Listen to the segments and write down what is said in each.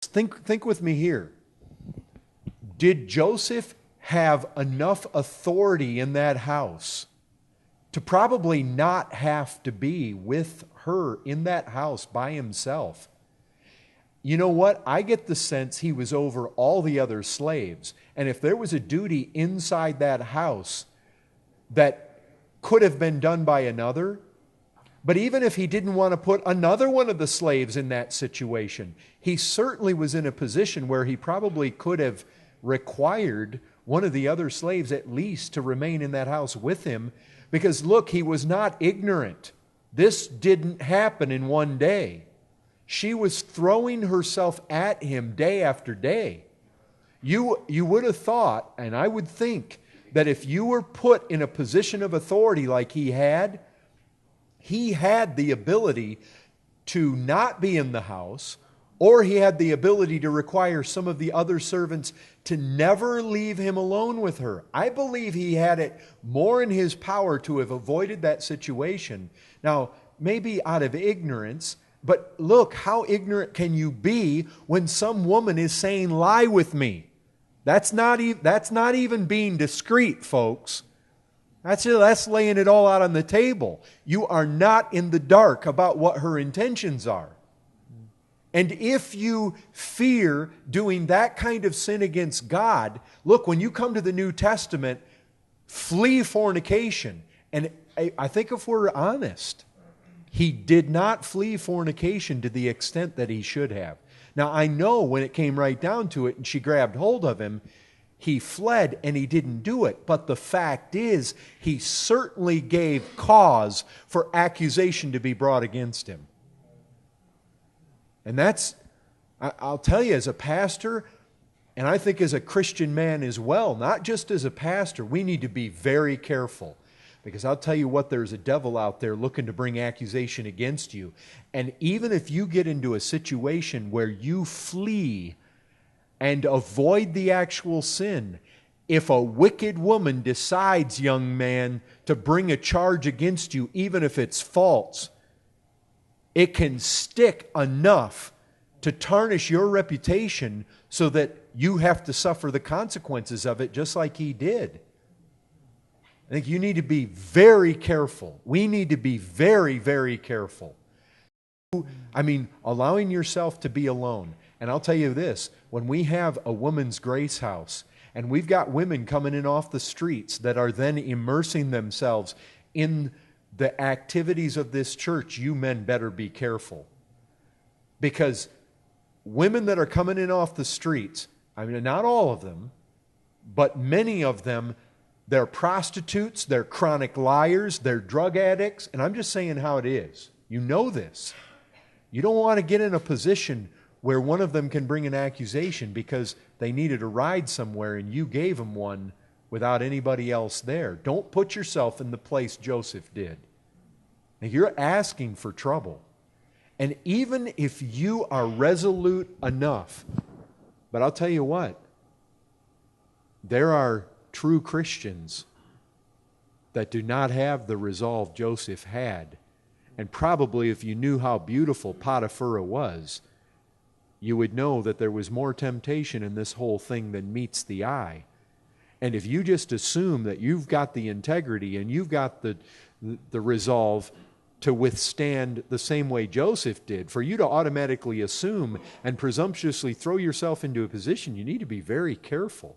Think with me here. Did Joseph have enough authority in that house to probably not have to be with her in that house by himself? You know what? I get the sense he was over all the other slaves. And if there was a duty inside that house that could have been done by another, but even if he didn't want to put another one of the slaves in that situation, he certainly was in a position where he probably could have required one of the other slaves at least to remain in that house with him. Because look, he was not ignorant. This didn't happen in one day. She was throwing herself at him day after day. You would have thought, and I would think, that if you were put in a position of authority like he had the ability to not be in the house, or he had the ability to require some of the other servants to never leave him alone with her. I believe he had it more in his power to have avoided that situation. Now, maybe out of ignorance, but look, how ignorant can you be when some woman is saying, "Lie with me"? That's not even being discreet, folks. That's laying it all out on the table. You are not in the dark about what her intentions are. And if you fear doing that kind of sin against God, look, when you come to the New Testament, flee fornication. And I think if we're honest, he did not flee fornication to the extent that he should have. Now, I know when it came right down to it and she grabbed hold of him, he fled and he didn't do it. But the fact is, he certainly gave cause for accusation to be brought against him. And I'll tell you, as a pastor, and I think as a Christian man as well, not just as a pastor, we need to be very careful. Because I'll tell you what, there's a devil out there looking to bring accusation against you. And even if you get into a situation where you flee and avoid the actual sin, if a wicked woman decides, young man, to bring a charge against you, even if it's false, it can stick enough to tarnish your reputation so that you have to suffer the consequences of it just like he did. I think you need to be very careful. We need to be very, very careful. Allowing yourself to be alone. And I'll tell you this, when we have a women's grace house, and we've got women coming in off the streets that are then immersing themselves in the activities of this church, you men better be careful. Because women that are coming in off the streets, not all of them, but many of them, they're prostitutes, they're chronic liars, they're drug addicts, and I'm just saying how it is. You know this. You don't want to get in a position where one of them can bring an accusation because they needed a ride somewhere and you gave them one without anybody else there. Don't put yourself in the place Joseph did. Now, you're asking for trouble. And even if you are resolute enough, but I'll tell you what, there are true Christians that do not have the resolve Joseph had. And probably if you knew how beautiful Potiphar was, you would know that there was more temptation in this whole thing than meets the eye. And if you just assume that you've got the integrity and you've got the resolve to withstand the same way Joseph did, for you to automatically assume and presumptuously throw yourself into a position, you need to be very careful.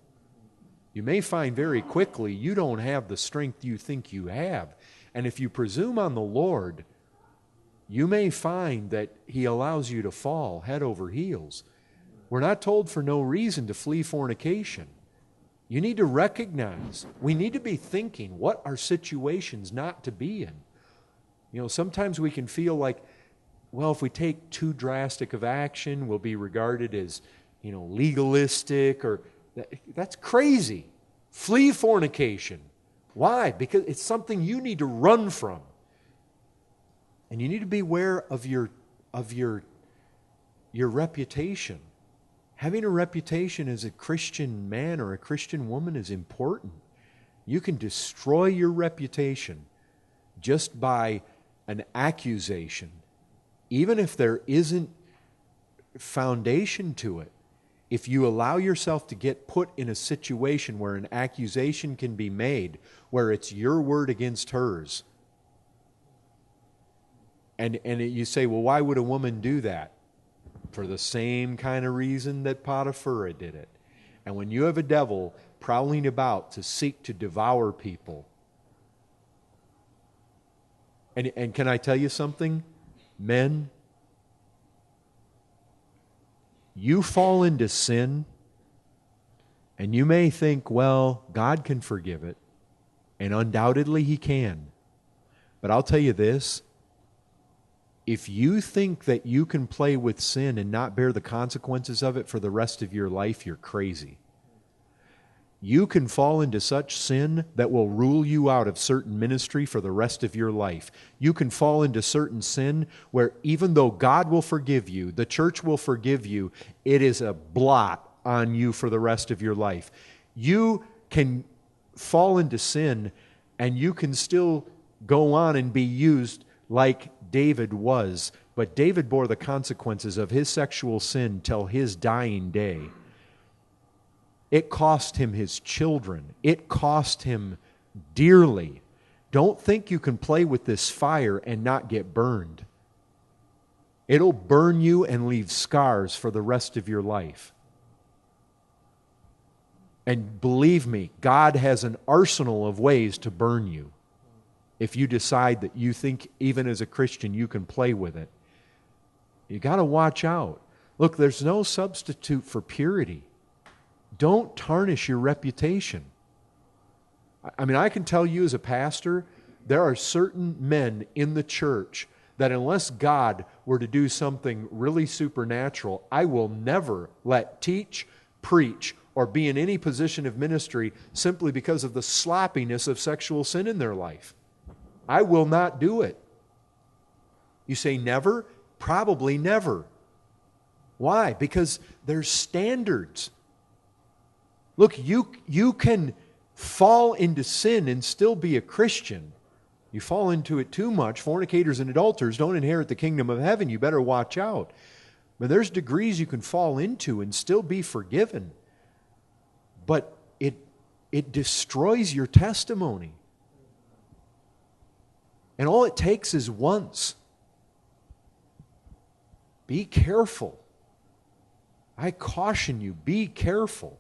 You may find very quickly you don't have the strength you think you have. And if you presume on the Lord, you may find that He allows you to fall head over heels. We're not told for no reason to flee fornication. You need to recognize, we need to be thinking, what are situations not to be in? Sometimes we can feel like, well, if we take too drastic of action, we'll be regarded as, legalistic or... That's crazy. Flee fornication. Why? Because it's something you need to run from. And you need to be aware of your reputation. Having a reputation as a Christian man or a Christian woman is important. You can destroy your reputation just by an accusation, even if there isn't foundation to it. If you allow yourself to get put in a situation where an accusation can be made, where it's your word against hers, and you say, well, why would a woman do that? For the same kind of reason that Potiphar did it. And when you have a devil prowling about to seek to devour people, and can I tell you something? Men, you fall into sin, and you may think, well, God can forgive it, and undoubtedly He can. But I'll tell you this, if you think that you can play with sin and not bear the consequences of it for the rest of your life, you're crazy. You can fall into such sin that will rule you out of certain ministry for the rest of your life. You can fall into certain sin where even though God will forgive you, the church will forgive you, it is a blot on you for the rest of your life. You can fall into sin and you can still go on and be used like David was. But David bore the consequences of his sexual sin till his dying day. It cost him his children. It cost him dearly. Don't think you can play with this fire and not get burned. It'll burn you and leave scars for the rest of your life. And believe me, God has an arsenal of ways to burn you. If you decide that you think, even as a Christian, you can play with it. You got to watch out. Look, there's no substitute for purity. Don't tarnish your reputation. I mean, I can tell you as a pastor, there are certain men in the church that unless God were to do something really supernatural, I will never let teach, preach, or be in any position of ministry simply because of the sloppiness of sexual sin in their life. I will not do it. You say never? Probably never. Why? Because there's standards. Look, you can fall into sin and still be a Christian. You fall into it too much, fornicators and adulterers don't inherit the kingdom of heaven. You better watch out. But there's degrees you can fall into and still be forgiven. But it destroys your testimony. And all it takes is once. Be careful. I caution you, be careful.